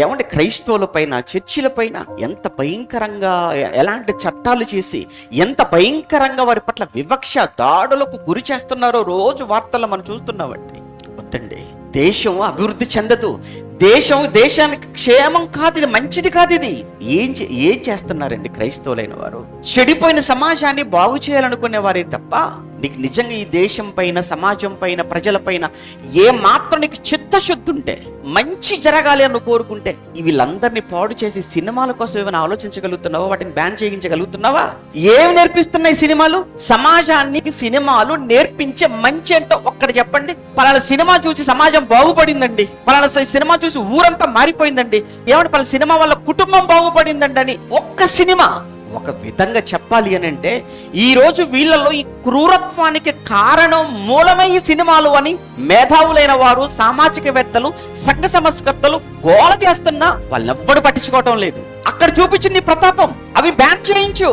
ఏమంటే క్రైస్తవుల పైన, చర్చిల పైన ఎంత భయంకరంగా ఎలాంటి చట్టాలు చేసి ఎంత భయంకరంగా వారి పట్ల వివక్ష దాడులకు గురి చేస్తున్నారో రోజు వార్తల్లో మనం చూస్తున్నామండి. వద్దండి, దేశం అభివృద్ధి చెందదు, దేశానికి క్షేమం కాదు, ఇది మంచిది కాదు. ఇది ఏం చేస్తున్నారండి క్రైస్తవులైన వారు? చెడిపోయిన సమాజాన్ని బాగు చేయాలనుకునే వారే తప్ప నీకు నిజంగా ఈ దేశం పైన, సమాజం పైన, ప్రజల పైన ఏ మాత్రం నీకు చిత్తశుద్ధి ఉంటే, మంచి జరగాలి అని కోరుకుంటే వీళ్ళందరినీ పాడు చేసి సినిమాల కోసం ఏమైనా ఆలోచించగలుగుతున్నావా? వాటిని బ్యాన్ చేయించగలుగుతున్నావా? ఏమి నేర్పిస్తున్నాయి సినిమాలు? సమాజానికి సినిమాలు నేర్పించే మంచి ఏంటో ఒక్కటి చెప్పండి. పలానా సినిమా చూసి సమాజం బాగుపడిందండి, పలానా సినిమా చూసి ఊరంతా మారిపోయిందండి, ఏమంటే పలానా సినిమా వల్ల కుటుంబం బాగుపడిందండి అని ఒక్క సినిమా ఒక విధంగా చెప్పాలి అని అంటే, ఈ రోజు వీళ్ళలో ఈ క్రూరత్వానికి కారణం మూలమే ఈ సినిమాలు అని మేధావులైన వారు, సామాజికవేత్తలు, సంఘ సంస్కర్తలు గోల చేస్తున్నా వాళ్ళెవ్వడు పట్టించుకోవటం లేదు. అక్కడ చూపించింది ప్రతాపం, అవి బ్యాన్ చేయించు.